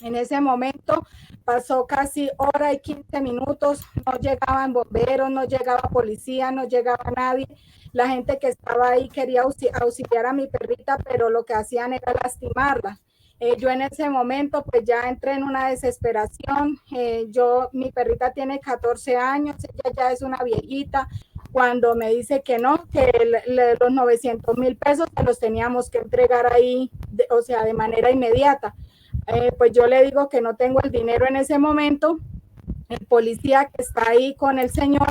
En ese momento pasó casi hora y 15 minutos, no llegaban bomberos, no llegaba policía, no llegaba nadie. La gente que estaba ahí quería auxiliar a mi perrita, pero lo que hacían era lastimarla. Yo en ese momento pues ya entré en una desesperación. Mi perrita tiene 14 años, ella ya es una viejita. Cuando me dice que no, que los 900,000 pesos que los teníamos que entregar ahí, o sea, de manera inmediata. Pues yo le digo que no tengo el dinero en ese momento. El policía que está ahí con el señor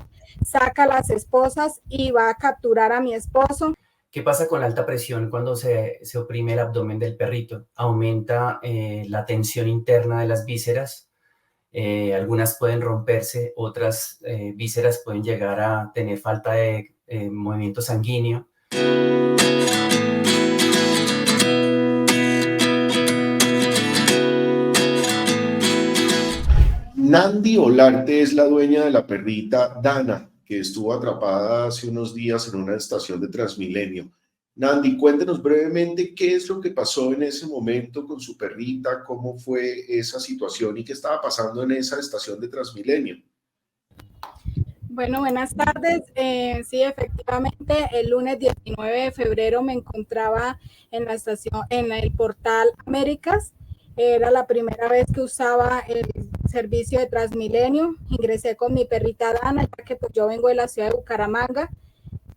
saca las esposas y va a capturar a mi esposo. ¿Qué pasa con la alta presión cuando se oprime el abdomen del perrito? Aumenta la tensión interna de las vísceras. Algunas pueden romperse, otras vísceras pueden llegar a tener falta de movimiento sanguíneo. Nandi Olarte es la dueña de la perrita Dana, que estuvo atrapada hace unos días en una estación de Transmilenio. Nandi, cuéntenos brevemente qué es lo que pasó en ese momento con su perrita, cómo fue esa situación y qué estaba pasando en esa estación de Transmilenio. Bueno, buenas tardes. Sí, efectivamente, el lunes 19 de febrero me encontraba en la estación, en el portal Américas. Era la primera vez que usaba el servicio de Transmilenio. Ingresé con mi perrita Dana, ya que pues, yo vengo de la ciudad de Bucaramanga.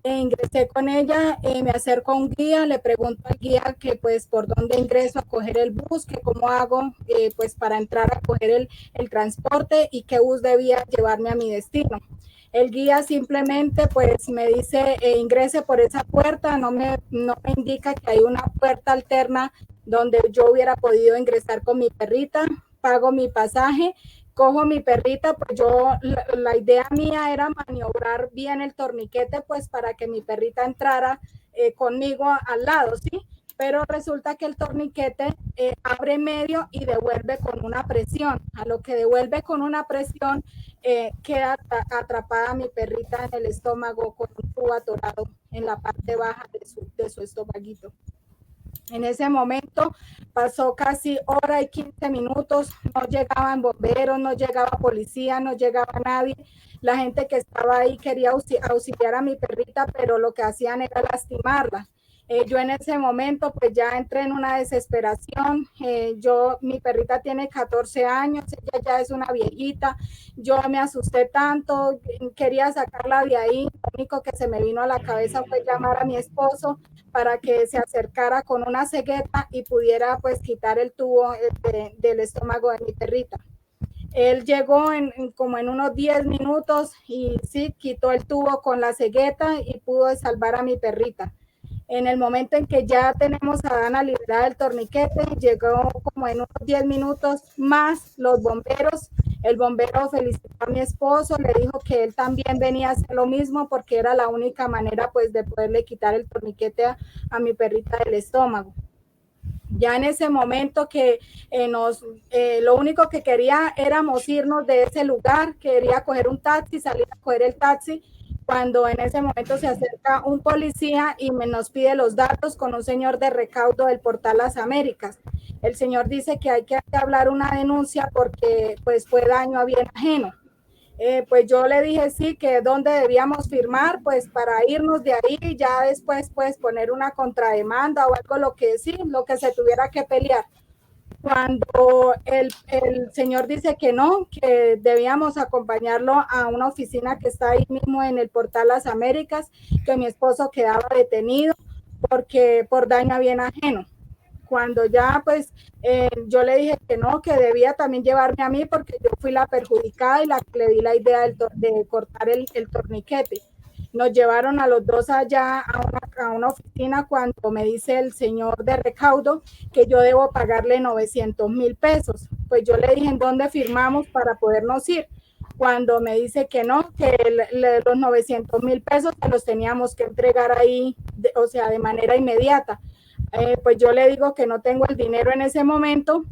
Ingresé con ella, me acerco a un guía, le pregunto al guía que pues por dónde ingreso a coger el bus, que cómo hago pues para entrar a coger el transporte y qué bus debía llevarme a mi destino. El guía simplemente pues me dice ingrese por esa puerta, no me indica que hay una puerta alterna donde yo hubiera podido ingresar con mi perrita, pago mi pasaje, cojo mi perrita, pues la idea mía era maniobrar bien el torniquete pues para que mi perrita entrara conmigo al lado, ¿sí? Pero resulta que el torniquete abre medio y devuelve con una presión. A lo que devuelve con una presión, queda atrapada mi perrita en el estómago con un tubo atorado en la parte baja de su estomaguito. En ese momento pasó casi hora y 15 minutos, no llegaban bomberos, no llegaba policía, no llegaba nadie. La gente que estaba ahí quería auxiliar a mi perrita, pero lo que hacían era lastimarla. Yo en ese momento pues ya entré en una desesperación. Mi perrita tiene 14 años, ella ya es una viejita. Yo me asusté tanto, quería sacarla de ahí. Lo único que se me vino a la cabeza fue llamar a mi esposo para que se acercara con una cegueta y pudiera pues quitar el tubo del estómago de mi perrita. Él llegó como en unos 10 minutos y sí, quitó el tubo con la cegueta y pudo salvar a mi perrita. En el momento en que ya tenemos a Dana liberada del torniquete, llegó como en unos 10 minutos más los bomberos. El bombero felicitó a mi esposo, le dijo que él también venía a hacer lo mismo porque era la única manera pues de poderle quitar el torniquete a mi perrita del estómago. Ya en ese momento que lo único que quería éramos irnos de ese lugar, quería coger un taxi, salir a coger el taxi, cuando en ese momento se acerca un policía y nos pide los datos con un señor de recaudo del portal Las Américas. El señor dice que hay que hablar una denuncia porque pues fue daño a bien ajeno. Pues yo le dije sí, que dónde debíamos firmar, pues para irnos de ahí y ya después pues poner una contrademanda o algo, lo que se tuviera que pelear. Cuando el señor dice que no, que debíamos acompañarlo a una oficina que está ahí mismo en el portal Las Américas, que mi esposo quedaba detenido por daño a bien ajeno. Cuando ya pues yo le dije que no, que debía también llevarme a mí porque yo fui la perjudicada y la que le di la idea de cortar el torniquete. Nos llevaron a los dos allá a una oficina cuando me dice el señor de recaudo que yo debo pagarle 900,000 pesos. Pues yo le dije en dónde firmamos para podernos ir. Cuando me dice que no, que los 900,000 pesos que los teníamos que entregar ahí, o sea, de manera inmediata. Pues yo le digo que no tengo el dinero en ese momento.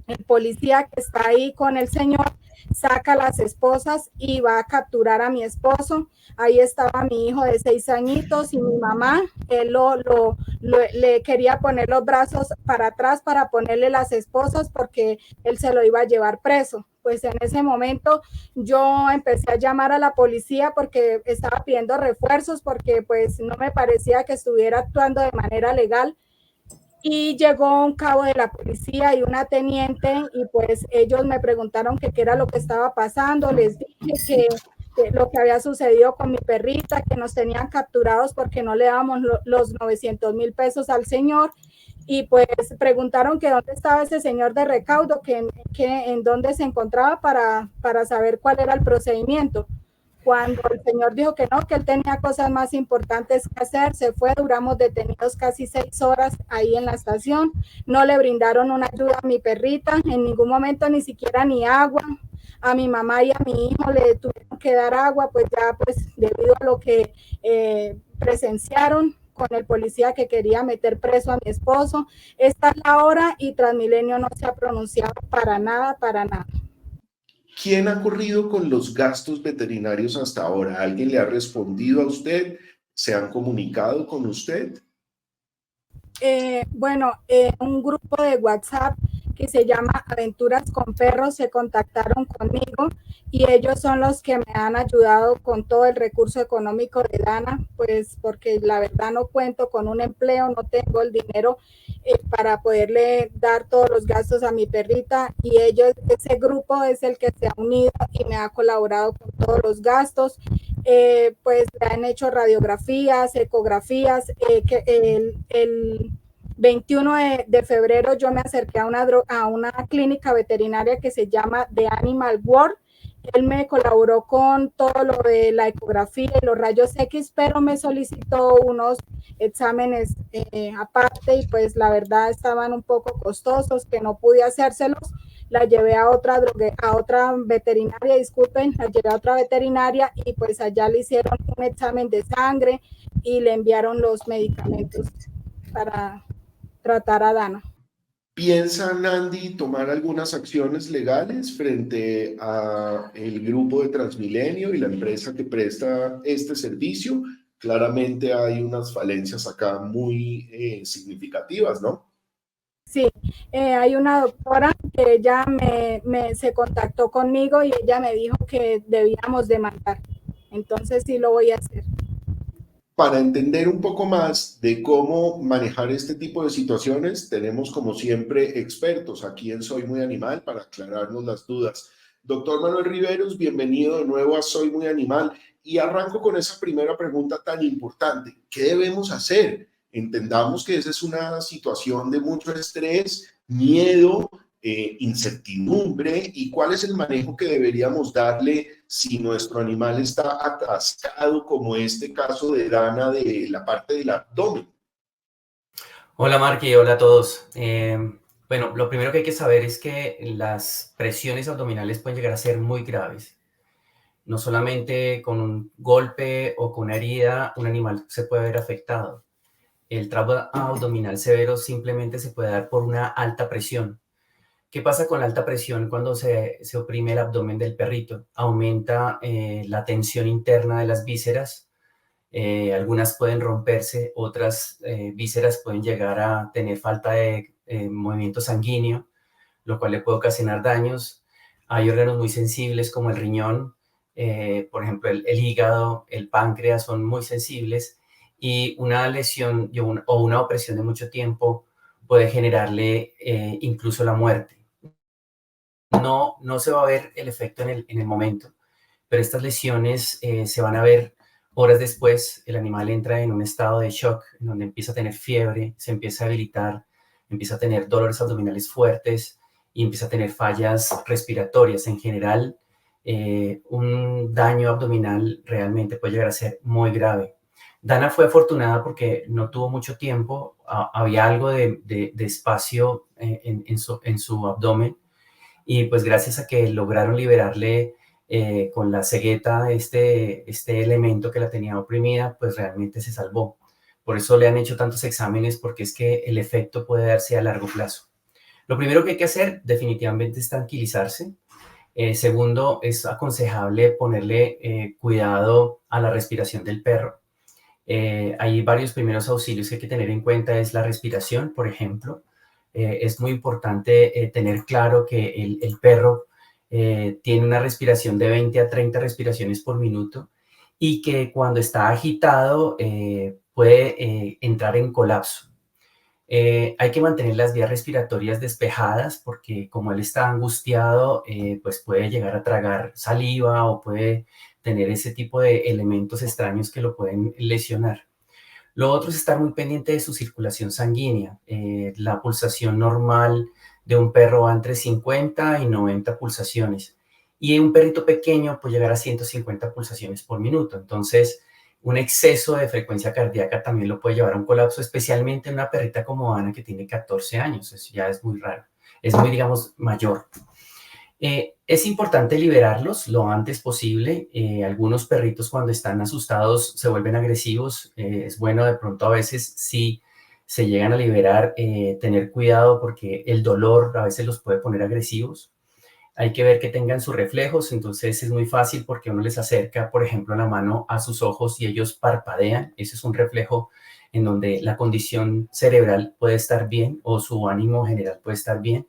El policía que está ahí con el señor saca a las esposas y va a capturar a mi esposo. Ahí estaba mi hijo de 6 añitos y mi mamá. Él le quería poner los brazos para atrás para ponerle las esposas porque él se lo iba a llevar preso. Pues en ese momento yo empecé a llamar a la policía porque estaba pidiendo refuerzos porque pues no me parecía que estuviera actuando de manera legal. Y llegó un cabo de la policía y una teniente y pues ellos me preguntaron que qué era lo que estaba pasando. Les dije que lo que había sucedido con mi perrita, que nos tenían capturados porque no le dábamos los 900,000 pesos al señor. Y pues preguntaron que dónde estaba ese señor de recaudo, que en dónde se encontraba para saber cuál era el procedimiento. Cuando el señor dijo que no, que él tenía cosas más importantes que hacer, se fue, duramos detenidos casi 6 horas ahí en la estación, no le brindaron una ayuda a mi perrita, en ningún momento ni siquiera ni agua, a mi mamá y a mi hijo le tuvieron que dar agua, pues ya pues debido a lo que presenciaron con el policía que quería meter preso a mi esposo. Esta es la hora y Transmilenio no se ha pronunciado para nada, para nada. ¿Quién ha corrido con los gastos veterinarios hasta ahora? ¿Alguien le ha respondido a usted? ¿Se han comunicado con usted? Bueno, un grupo de WhatsApp que se llama Aventuras con Perros se contactaron conmigo y ellos son los que me han ayudado con todo el recurso económico de Dana, pues porque la verdad no cuento con un empleo, no tengo el dinero para poderle dar todos los gastos a mi perrita y ellos, ese grupo es el que se ha unido y me ha colaborado con todos los gastos. Pues le han hecho radiografías, ecografías, que el 21 de febrero yo me acerqué a una clínica veterinaria que se llama The Animal World. Él me colaboró con todo lo de la ecografía y los rayos X, pero me solicitó unos exámenes aparte y pues la verdad estaban un poco costosos que no pude hacérselos. La llevé a otra veterinaria, disculpen, la llevé a otra veterinaria y pues allá le hicieron un examen de sangre y le enviaron los medicamentos para tratar a Dana. ¿Piensa Nandi tomar algunas acciones legales frente a el grupo de Transmilenio y la empresa que presta este servicio? Claramente hay unas falencias acá muy significativas, ¿no? Sí, hay una doctora que ella se contactó conmigo y ella me dijo que debíamos demandar. Entonces sí lo voy a hacer. Para entender un poco más de cómo manejar este tipo de situaciones, tenemos como siempre expertos aquí en Soy Muy Animal para aclararnos las dudas. Doctor Manuel Riveros, bienvenido de nuevo a Soy Muy Animal y arranco con esa primera pregunta tan importante. ¿Qué debemos hacer? Entendamos que esa es una situación de mucho estrés, miedo, incertidumbre y cuál es el manejo que deberíamos darle si nuestro animal está atascado, como este caso de Dana de la parte del abdomen. Hola Marky, hola a todos. Bueno, lo primero que hay que saber es que las presiones abdominales pueden llegar a ser muy graves. No solamente con un golpe o con una herida, un animal se puede ver afectado. El trauma abdominal severo simplemente se puede dar por una alta presión. ¿Qué pasa con la alta presión cuando se oprime el abdomen del perrito? Aumenta la tensión interna de las vísceras. Algunas pueden romperse, otras vísceras pueden llegar a tener falta de movimiento sanguíneo, lo cual le puede ocasionar daños. Hay órganos muy sensibles como el riñón, por ejemplo, el hígado, el páncreas son muy sensibles y una lesión o una opresión de mucho tiempo puede generarle incluso la muerte. No se va a ver el efecto en el momento, pero estas lesiones se van a ver horas después. El animal entra en un estado de shock, en donde empieza a tener fiebre, se empieza a debilitar, empieza a tener dolores abdominales fuertes y empieza a tener fallas respiratorias. En general, un daño abdominal realmente puede llegar a ser muy grave. Dana fue afortunada porque no tuvo mucho tiempo, había algo de espacio en su abdomen, y pues gracias a que lograron liberarle con la cegueta este elemento que la tenía oprimida, pues realmente se salvó. Por eso le han hecho tantos exámenes, porque es que el efecto puede darse a largo plazo. Lo primero que hay que hacer definitivamente es tranquilizarse. Segundo, es aconsejable ponerle cuidado a la respiración del perro. Hay varios primeros auxilios que hay que tener en cuenta, es la respiración, por ejemplo. Es muy importante tener claro que el perro tiene una respiración de 20 a 30 respiraciones por minuto y que cuando está agitado puede entrar en colapso. Hay que mantener las vías respiratorias despejadas porque como él está angustiado, pues puede llegar a tragar saliva o puede tener ese tipo de elementos extraños que lo pueden lesionar. Lo otro es estar muy pendiente de su circulación sanguínea. La pulsación normal de un perro va entre 50 y 90 pulsaciones. Y un perrito pequeño puede llegar a 150 pulsaciones por minuto. Entonces, un exceso de frecuencia cardíaca también lo puede llevar a un colapso, especialmente en una perrita como Ana que tiene 14 años. Eso ya es muy raro. Es muy, digamos, mayor. Es importante liberarlos lo antes posible. Algunos perritos cuando están asustados se vuelven agresivos. Es bueno de pronto a veces si se llegan a liberar, tener cuidado porque el dolor a veces los puede poner agresivos. Hay que ver que tengan sus reflejos, entonces es muy fácil porque uno les acerca, por ejemplo, la mano a sus ojos y ellos parpadean. Ese es un reflejo en donde la condición cerebral puede estar bien o su ánimo general puede estar bien.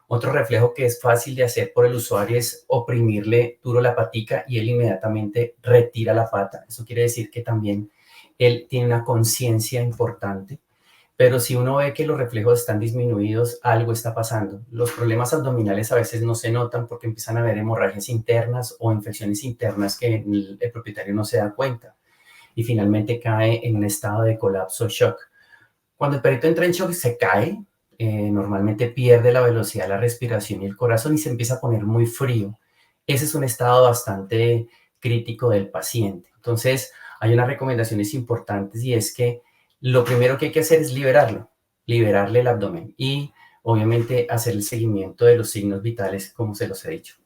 Otro reflejo que es fácil de hacer por el usuario es oprimirle duro la patica y él inmediatamente retira la pata. Eso quiere decir que también él tiene una conciencia importante. Pero si uno ve que los reflejos están disminuidos, algo está pasando. Los problemas abdominales a veces no se notan porque empiezan a haber hemorragias internas o infecciones internas que el propietario no se da cuenta y finalmente cae en un estado de colapso o shock. Cuando el perrito entra en shock, se cae, normalmente pierde la velocidad de la respiración y el corazón y se empieza a poner muy frío. Ese es un estado bastante crítico del paciente. Entonces, hay unas recomendaciones importantes y es que lo primero que hay que hacer es liberarle el abdomen y obviamente hacer el seguimiento de los signos vitales como se los he dicho.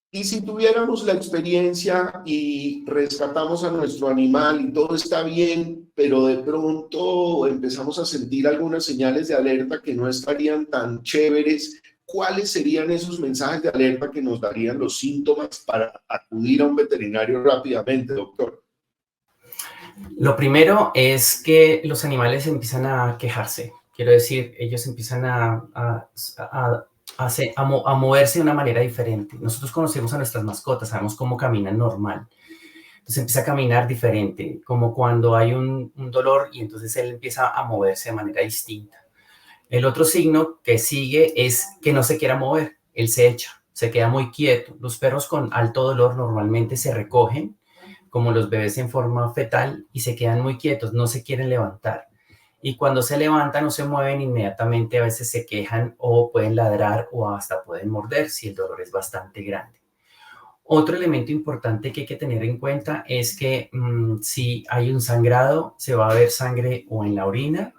Y si tuviéramos la experiencia y rescatamos a nuestro animal y todo está bien, pero de pronto empezamos a sentir algunas señales de alerta que no estarían tan chéveres, ¿cuáles serían esos mensajes de alerta que nos darían los síntomas para acudir a un veterinario rápidamente, doctor? Lo primero es que los animales empiezan a quejarse. Quiero decir, ellos empiezan a moverse de una manera diferente. Nosotros conocemos a nuestras mascotas, sabemos cómo caminan normal. Entonces empieza a caminar diferente, como cuando hay un dolor y entonces él empieza a moverse de manera distinta. El otro signo que sigue es que no se quiera mover. Él se echa, se queda muy quieto. Los perros con alto dolor normalmente se recogen, como los bebés en forma fetal, y se quedan muy quietos, no se quieren levantar. Y cuando se levantan o se mueven inmediatamente, a veces se quejan o pueden ladrar o hasta pueden morder si el dolor es bastante grande. Otro elemento importante que hay que tener en cuenta es que si hay un sangrado, se va a ver sangre o en la orina,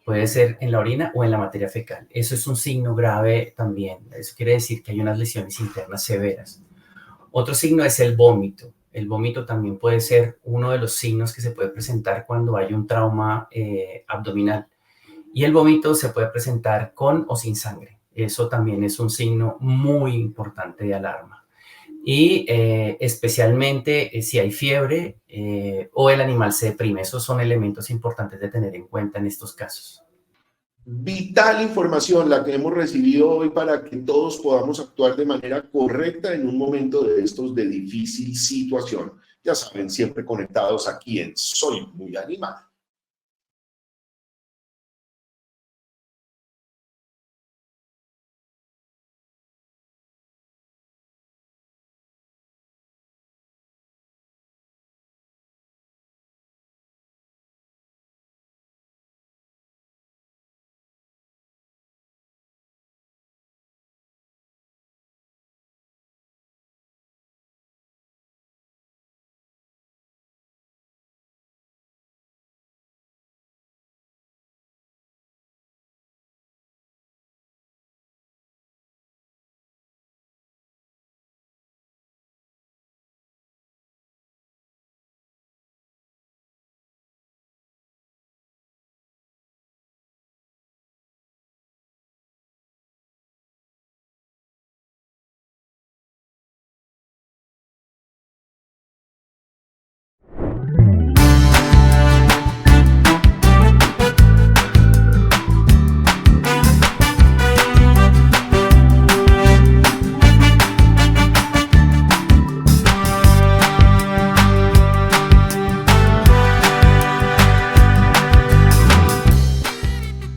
puede ser en la orina o en la materia fecal. Eso es un signo grave también. Eso quiere decir que hay unas lesiones internas severas. Otro signo es el vómito. El vómito también puede ser uno de los signos que se puede presentar cuando hay un trauma abdominal. Y el vómito se puede presentar con o sin sangre. Eso también es un signo muy importante de alarma. Y especialmente si hay fiebre o el animal se deprime. Esos son elementos importantes de tener en cuenta en estos casos. Vital información la que hemos recibido hoy para que todos podamos actuar de manera correcta en un momento de estos de difícil situación. Ya saben, siempre conectados aquí en Soy Muy Animal.